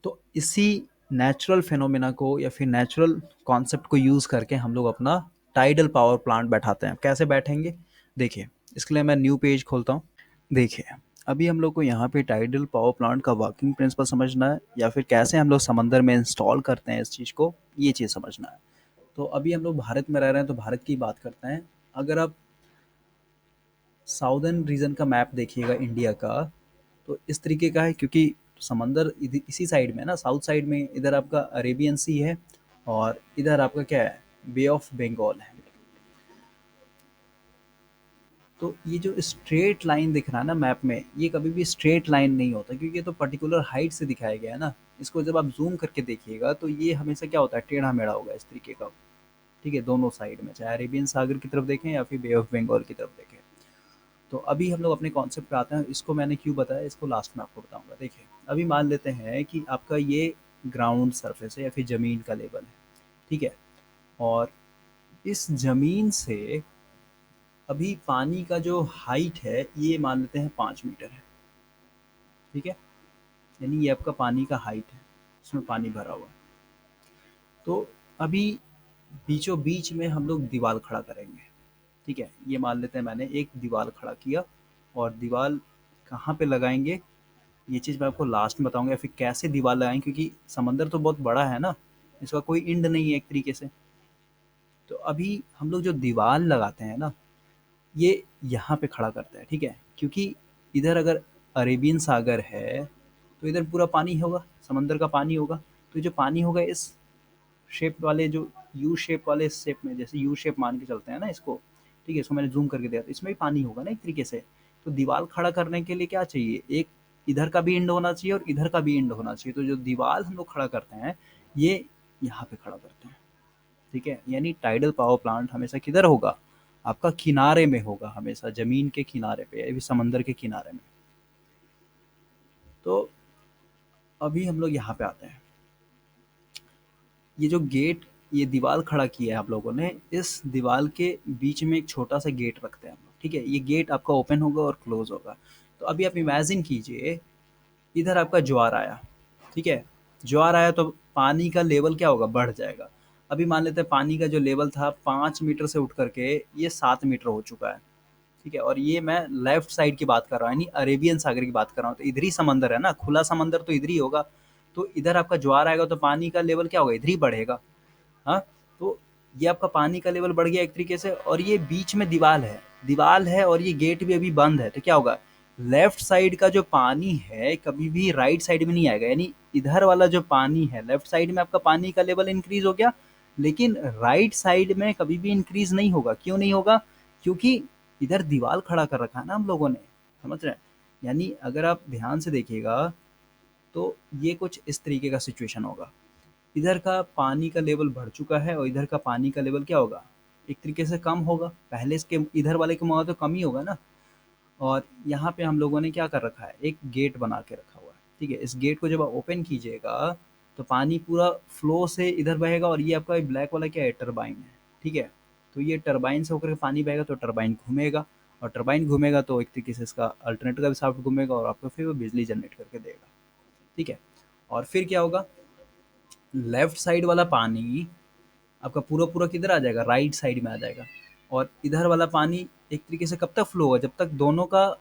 तो इसी नेचुरल फिनोमेना को या फिर नेचुरल कॉन्सेप्ट को यूज़ करके हम लोग अपना टाइडल पावर प्लांट बैठाते हैं। कैसे बैठेंगे, देखिए, इसके लिए मैं न्यू पेज खोलता हूँ। देखिए, अभी हम लोग को यहाँ पे टाइडल पावर प्लांट का वर्किंग प्रिंसिपल समझना है, या फिर कैसे हम लोग समंदर में इंस्टॉल करते हैं इस चीज़ को, ये चीज़ समझना है। तो अभी हम लोग भारत में रह रहे हैं, तो भारत की बात करते हैं। अगर आप साउदर्न रीजन का मैप देखिएगा इंडिया का, तो इस तरीके का है, क्योंकि समंदर इसी साइड में है ना, साउथ साइड में। इधर आपका अरेबियन सी है, और इधर आपका क्या है, बे ऑफ बंगाल है। तो ये जो स्ट्रेट लाइन दिख रहा है ना मैप में, ये कभी भी स्ट्रेट लाइन नहीं होता, क्योंकि ये तो पर्टिकुलर हाइट से दिखाया गया है ना। इसको जब आप जूम करके देखिएगा, तो ये हमेशा क्या होता है, टेढ़ा मेढ़ा होगा इस तरीके का, ठीक है, दोनों साइड में, चाहे अरेबियन सागर की तरफ देखें या फिर बे ऑफ बंगाल की तरफ देखें। तो अभी हम लोग अपने कॉन्सेप्ट पे आते हैं। इसको मैंने क्यों बताया, इसको लास्ट में आपको बताऊंगा। देखिए, अभी मान लेते हैं कि आपका ये ग्राउंड सरफेस है या फिर ज़मीन का लेवल है, ठीक है। और इस ज़मीन से अभी पानी का जो हाइट है, ये मान लेते हैं 5 मीटर है, ठीक है, यानी ये आपका पानी का हाइट है, इसमें पानी भरा हुआ है। तो अभी बीचों बीच में हम लोग दीवार खड़ा करेंगे, ठीक है। ये मान लेते हैं मैंने एक दीवार खड़ा किया, और दीवार कहाँ पे लगाएंगे, ये चीज़ मैं आपको लास्ट में बताऊंगा, या फिर कैसे दीवार लगाएं, क्योंकि समंदर तो बहुत बड़ा है ना, इसका कोई एंड नहीं है एक तरीके से। तो अभी हम लोग जो दीवार लगाते हैं ना, ये यहाँ पे खड़ा करते हैं, ठीक है? क्योंकि इधर अगर अरेबियन सागर है, तो इधर पूरा पानी होगा, समंदर का पानी होगा। तो जो पानी होगा इस शेप वाले जो यू शेप वाले शेप में, जैसे यू शेप मान के चलते हैं ना इसको, ठीक है? इसको मैंने ज़ूम करके दिया, तो इसमें भी पानी होगा ना एक तरीके से। तो दीवार खड़ा करने के लिए क्या चाहिए? एक इधर का भी एंड होना चाहिए और इधर का भी एंड होना चाहिए। तो जो दीवार हम लोग खड़ा करते हैं, ये यहाँ पे खड़ा करते हैं, ठीक है? यानी टाइडल पावर प्लांट हमेशा किधर होगा? आपका किनारे में होगा, हमेशा ज़मीन के किनारे पे, या फिर समंदर के किनारे में। तो अभी हम लोग यहाँ पे आते हैं। ये जो गेट, ये दीवार खड़ा किया है आप लोगों ने, इस दीवार के बीच में एक छोटा सा गेट रखते हैं हम लोग, ठीक है? ये गेट आपका ओपन होगा और क्लोज होगा। तो अभी आप इमेजिन कीजिए, इधर आपका ज्वार आया, ठीक है? ज्वार आया तो पानी का लेवल क्या होगा? बढ़ जाएगा। अभी मान लेते हैं पानी का जो लेवल था 5 मीटर से उठ करके ये 7 मीटर हो चुका है, ठीक है? और ये मैं लेफ्ट साइड की बात कर रहा हूँ, यानी अरेबियन सागर की बात कर रहा हूँ। तो इधर ही समंदर है ना, खुला समंदर तो इधर ही होगा। तो इधर आपका ज्वार आएगा तो पानी का लेवल क्या होगा? इधर ही बढ़ेगा। हाँ, तो ये आपका पानी का लेवल बढ़ गया एक तरीके से, और ये बीच में दीवाल है और ये गेट भी अभी बंद है। तो क्या होगा? लेफ्ट साइड का जो पानी है कभी भी राइट साइड में नहीं आएगा, यानी इधर वाला जो पानी है लेफ्ट साइड में, आपका पानी का लेवल इंक्रीज हो गया, लेकिन राइट साइड में कभी भी इंक्रीज नहीं होगा। क्यों नहीं होगा? क्योंकि इधर दीवार खड़ा कर रखा है ना हम लोगों ने, समझ रहे हैं? यानी अगर आप ध्यान से देखिएगा, तो ये कुछ इस तरीके का सिचुएशन होगा। इधर का पानी का लेवल बढ़ चुका है और इधर का पानी का लेवल क्या होगा? एक तरीके से कम होगा। पहले इसके इधर वाले के मुकाबले तो कम ही होगा ना। और यहाँ पे हम लोगों ने क्या कर रखा है? एक गेट बना के रखा हुआ है, ठीक है? इस गेट को जब आप ओपन कीजिएगा, तो पानी पूरा फ्लो से इधर बहेगा, और ये आपका ब्लैक वाला क्या है? टरबाइन है, ठीक है? तो ये टरबाइन से होकर के पानी बहेगा, तो टरबाइन घूमेगा, और टरबाइन घूमेगा तो एक तरीके से इसका अल्टरनेटर का भी साफ्ट घूमेगा, और आपको फिर वो बिजली जनरेट करके देगा, ठीक है? और फिर क्या होगा? लेफ्ट साइड वाला पानी आपका पूरा-पूरा किधर आ जाएगा? राइट साइड में आ जाएगा। और इधर वाला पानी एक तरीके से कब तक फ्लो होगा? जब तक दोनों का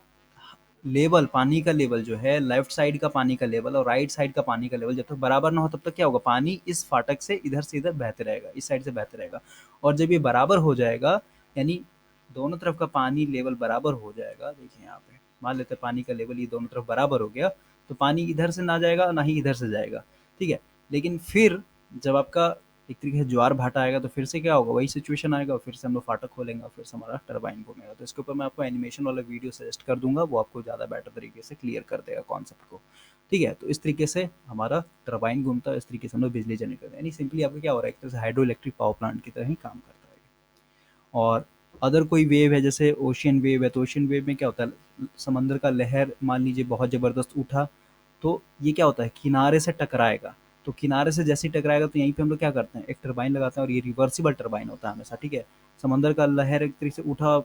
लेवल, पानी का लेवल जो है, लेफ्ट साइड का पानी का लेवल और राइट साइड का पानी का लेवल जब तक बराबर ना हो, तब तक क्या होगा? पानी इस फाटक से इधर बहते रहेगा, इस साइड से बहते रहेगा। और जब ये बराबर हो जाएगा, यानी दोनों तरफ का पानी लेवल बराबर हो जाएगा, देखिए यहाँ पे मान लेते हैं पानी का लेवल ये दोनों तरफ बराबर हो गया, तो पानी इधर से ना जाएगा ना ही इधर से जाएगा, ठीक है? लेकिन फिर जब आपका एक तरीके से ज्वार भाटा आएगा, तो फिर से क्या होगा? वही सिचुएशन आएगा, और फिर से हम लोग फाटक खोलेंगे और फिर से हमारा टरबाइन घूमेगा। तो इसके ऊपर मैं आपको एनिमेशन वाला वीडियो सजेस्ट कर दूंगा, वो आपको ज़्यादा बेटर तरीके से क्लियर कर देगा कॉन्सेप्ट को, ठीक है? तो इस तरीके से हमारा टरबाइन घूमता है, इस तरीके से हम लोग बिजली जनरेट करते हैं। यानी सिंपली आपका क्या हो रहा है? एक तरह से हाइड्रो इलेक्ट्रिक पावर प्लांट की तरह ही काम करता है। और अदर कोई वेव है, जैसे ओशियन वेव है, तो ओशियन वेव में क्या होता है? समंदर का लहर मान लीजिए बहुत ज़बरदस्त उठा, तो ये क्या होता है? किनारे से टकराएगा। तो किनारे से जैसे ही टकराएगा, तो यहीं पे हम लोग क्या करते हैं? एक टरबाइन लगाते हैं, और ये रिवर्सिबल टरबाइन होता है हमेशा, ठीक है? समंदर का लहर एक तरीके से उठा,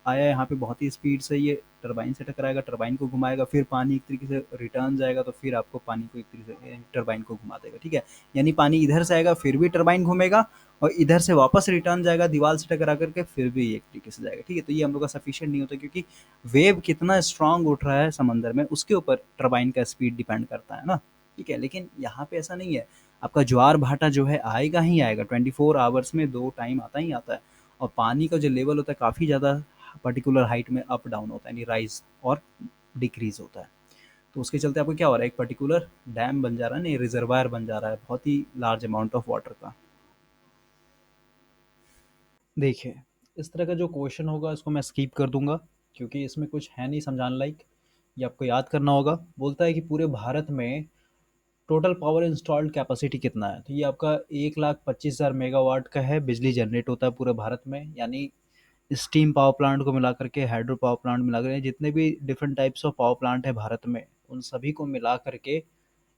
आया यहाँ पे बहुत ही स्पीड से, ये टरबाइन से टकराएगा, टरबाइन को घुमाएगा, फिर पानी एक तरीके से रिटर्न जाएगा, तो फिर आपको पानी को एक तरीके से टरबाइन को घुमा देगा, ठीक है? यानी पानी इधर से आएगा, फिर भी टरबाइन घूमेगा, और इधर से वापस रिटर्न जाएगा दीवार से टकरा करके, फिर भी एक तरीके से जाएगा, ठीक है? तो ये हम लोग का सफिशिएंट नहीं होता, क्योंकि वेव कितना स्ट्रांग उठ रहा है समंदर में, उसके ऊपर टरबाइन का स्पीड डिपेंड करता है ना, ठीक है? लेकिन यहाँ पे ऐसा नहीं है। आपका ज्वार भाटा जो है आएगा ही आएगा, 24 आवर्स में 2 टाइम आता ही आता है। और पानी का जो लेवल होता है काफ़ी ज़्यादा पर्टिकुलर हाइट में अप डाउन होता है, यानी राइज और डिक्रीज होता है। तो उसके चलते आपको क्या हो रहा है? एक पर्टिकुलर डैम बन जा रहा है, नहीं रिजर्वायर बन जा रहा है बहुत ही लार्ज अमाउंट ऑफ वाटर का। देखिए, इस तरह का जो क्वेश्चन होगा इसको मैं स्किप कर दूंगा, क्योंकि इसमें कुछ है नहीं समझाने लायक। ये आपको याद करना होगा। बोलता है कि पूरे भारत में टोटल पावर इंस्टॉल्ड कैपेसिटी कितना है? तो ये आपका 1,25,000 मेगावाट का है, बिजली जनरेट होता है पूरे भारत में। यानी स्टीम पावर प्लांट को मिला करके, हाइड्रो पावर प्लांट मिला करके, जितने भी different types of power plant है भारत में, उन सभी को मिला करके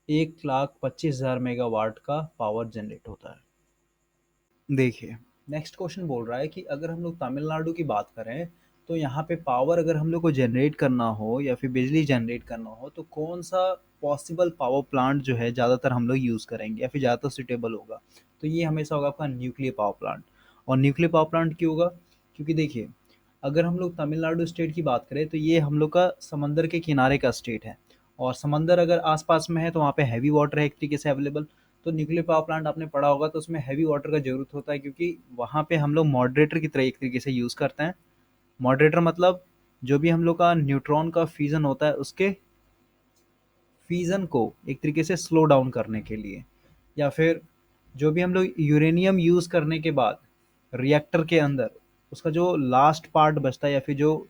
1,25,000 मेगावाट का पावर जनरेट होता है। देखिए, नेक्स्ट क्वेश्चन बोल रहा है कि अगर हम लोग तमिलनाडु की बात करें, तो यहाँ पे पावर अगर हम लोग को जनरेट करना हो या फिर बिजली जनरेट करना हो, तो कौन सा पॉसिबल पावर प्लांट जो है ज़्यादातर हम लोग यूज़ करेंगे या फिर ज़्यादातर सुटेबल होगा? तो ये हमेशा होगा आपका न्यूक्लियर पावर प्लांट। और न्यूक्लियर पावर प्लांट क्यों होगा? क्योंकि देखिए, अगर हम लोग तमिलनाडु स्टेट की बात करें, तो ये हम लोग का समंदर के किनारे का स्टेट है, और समंदर अगर आसपास में है तो वहाँ पे हैवी वाटर है एक तरीके से अवेलेबल। तो न्यूक्लियर पावर प्लांट आपने पढ़ा होगा, तो उसमें हैवी वाटर का ज़रूरत होता है, क्योंकि वहाँ पे हम लोग मॉडरेटर की तरह एक तरीके से यूज़ करते हैं। मॉडरेटर मतलब जो भी हम लोग का न्यूट्रॉन का फ्यूज़न होता है उसके फ्यूज़न को एक तरीके से स्लो डाउन करने के लिए, या फिर जो भी हम लोग यूरेनियम यूज़ करने के बाद रिएक्टर के अंदर उसका जो लास्ट पार्ट बचता है या फिर जो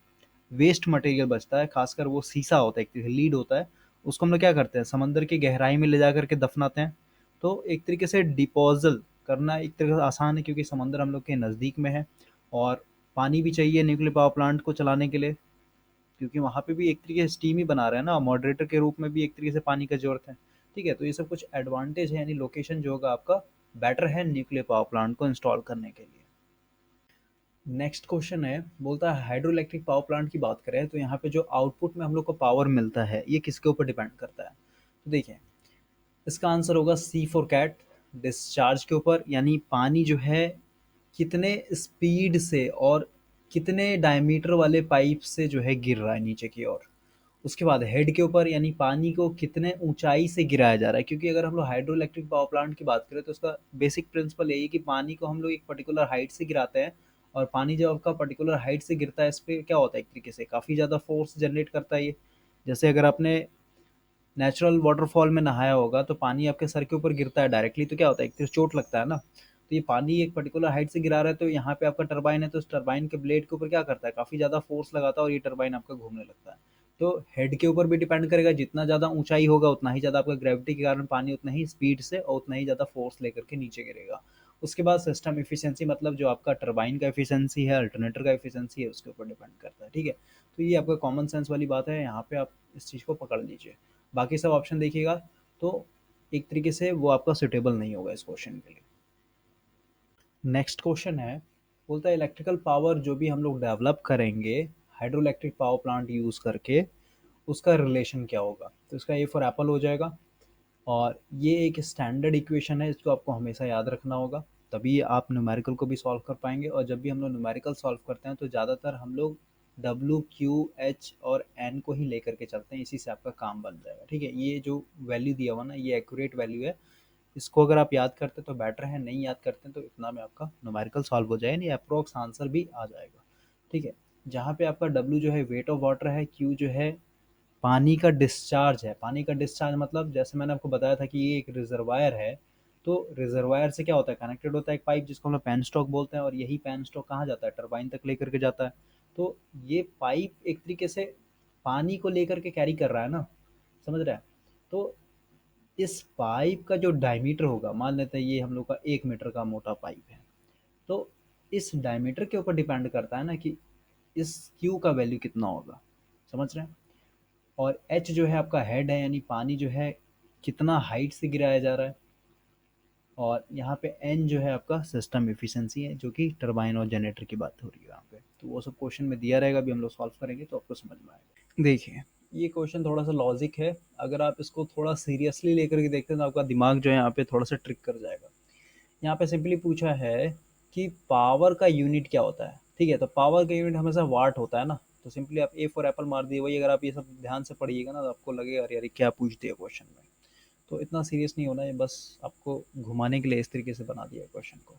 वेस्ट मटेरियल बचता है, खासकर वो सीसा होता है, एक तरीके से लीड होता है, उसको हम लोग क्या करते हैं समंदर की गहराई में ले जा करके दफनाते हैं। तो एक तरीके से डिपोजल करना एक तरीके से आसान है क्योंकि समंदर हम लोग के नज़दीक में है, और पानी भी चाहिए न्यूक्लियर पावर प्लांट को चलाने के लिए, क्योंकि वहाँ पे भी एक तरीके से स्टीम ही बना रहे हैं ना, मॉडरेटर के रूप में भी एक तरीके से पानी का ज़रूरत है। ठीक है, तो ये सब कुछ एडवांटेज है, यानी लोकेशन जो होगा आपका बेटर है न्यूक्लियर पावर प्लांट को इंस्टॉल करने के लिए। नेक्स्ट क्वेश्चन है, बोलता है हाइड्रो इलेक्ट्रिक पावर प्लांट की बात करें तो यहाँ पे जो आउटपुट में हम लोग को पावर मिलता है ये किसके ऊपर डिपेंड करता है। तो देखिए, इसका आंसर होगा सी फॉर कैट, डिस्चार्ज के ऊपर, यानी पानी जो है कितने स्पीड से और कितने डायमीटर वाले पाइप से जो है गिर रहा है नीचे की ओर। उसके बाद हेड के ऊपर, यानी पानी को कितने ऊंचाई से गिराया जा रहा है, क्योंकि अगर हम लोग हाइड्रो इलेक्ट्रिक पावर प्लांट की बात करें तो उसका बेसिक प्रिंसिपल यही है कि पानी को हम लोग एक पर्टिकुलर हाइट से गिराते हैं, और पानी जब आपका पर्टिकुलर हाइट से गिरता है इस पर क्या होता है, एक तरीके से काफ़ी ज़्यादा फोर्स जनरेट करता है ये। जैसे अगर आपने नेचुरल वाटरफॉल में नहाया होगा तो पानी आपके सर के ऊपर गिरता है डायरेक्टली, तो क्या होता है, एक तो चोट लगता है ना। तो ये पानी एक पर्टिकुलर हाइट से गिरा रहा है, तो यहाँ पे आपका टरबाइन है, तो उस टरबाइन के ब्लेड के ऊपर क्या करता है, काफ़ी ज़्यादा फोर्स लगाता है और ये टरबाइन आपका घूमने लगता है। तो हेड के ऊपर भी डिपेंड करेगा, जितना ज़्यादा ऊंचाई होगा उतना ही ज़्यादा आपका ग्रेविटी के कारण पानी उतना ही स्पीड से और उतना ही ज़्यादा फोर्स लेकर के नीचे गिरेगा। उसके बाद सिस्टम इफिशियंसी, मतलब जो आपका टरबाइन का इफिशियंसी है, अल्टरनेटर का इफिशियंसी है, उसके ऊपर डिपेंड करता है। ठीक है, तो ये आपका कॉमन सेंस वाली बात है, यहाँ पे आप इस चीज़ को पकड़ लीजिए। बाकी सब ऑप्शन देखिएगा तो एक तरीके से वो आपका सुटेबल नहीं होगा इस क्वेश्चन के लिए। नेक्स्ट क्वेश्चन है, बोलता है इलेक्ट्रिकल पावर जो भी हम लोग डेवलप करेंगे hydro electric power plant use करके उसका रिलेशन क्या होगा। तो इसका ए फॉर एप्पल हो जाएगा, और ये एक स्टैंडर्ड इक्वेशन है, इसको आपको हमेशा याद रखना होगा, तभी आप न्यूमेरिकल को भी सॉल्व कर पाएंगे। और जब भी हम लोग न्यूमेरिकल सॉल्व करते हैं तो ज़्यादातर हम लोग डब्ल्यू क्यू एच और एन को ही लेकर के चलते हैं, इसी से आपका काम बन जाएगा। ठीक है, ये जो वैल्यू दिया हुआ ना ये एक्यूरेट वैल्यू है, इसको अगर आप याद करते तो बेटर है, नहीं याद करते तो इतना में आपका न्यूमेरिकल सॉल्व हो जाए, नहीं अप्रोक्स आंसर भी आ जाएगा। ठीक है, जहाँ पे आपका डब्ल्यू जो है वेट ऑफ वाटर है, क्यू जो है पानी का डिस्चार्ज है। पानी का डिस्चार्ज मतलब जैसे मैंने आपको बताया था कि ये एक रिजर्वायर है, तो रिजर्वायर से क्या होता है, कनेक्टेड होता है एक पाइप जिसको हम लोग पेन स्टॉक बोलते हैं, और यही पेन स्टॉक कहाँ जाता है, टरबाइन तक लेकर के जाता है। तो ये पाइप एक तरीके से पानी को लेकर के कैरी कर रहा है ना, समझ रहा है। तो इस पाइप का जो डायमीटर होगा, मान लेते हैं ये हम लोग का 1 मीटर का मोटा पाइप है, तो इस डायमीटर के ऊपर डिपेंड करता है ना कि इस क्यू का वैल्यू कितना होगा, समझ रहे हैं। और एच जो है आपका हेड है, यानी पानी जो है कितना हाइट से गिराया जा रहा है, और यहाँ पे एन जो है आपका सिस्टम एफिशिएंसी है, जो कि टरबाइन और जनरेटर की बात हो रही है यहाँ पे। तो वो सब क्वेश्चन में दिया रहेगा, अभी हम लोग सॉल्व करेंगे तो आपको समझ में आएगा। देखिए, ये क्वेश्चन थोड़ा सा लॉजिक है, अगर आप इसको थोड़ा सीरियसली लेकर के देखते हैं तो आपका दिमाग जो है यहाँ पे थोड़ा सा ट्रिक कर जाएगा। यहाँ पे सिंपली पूछा है कि पावर का यूनिट क्या होता है। ठीक है, तो पावर का यूनिट हमेशा वाट होता है ना, तो सिंपली आप ए फॉर एप्पल मार दिए। वही अगर आप ये सब ध्यान से पढ़िएगा ना तो आपको लगेगा अरे यार क्या पूछ दिया क्वेश्चन में। तो इतना सीरियस नहीं होना है, बस आपको घुमाने के लिए इस तरीके से बना दिया क्वेश्चन को।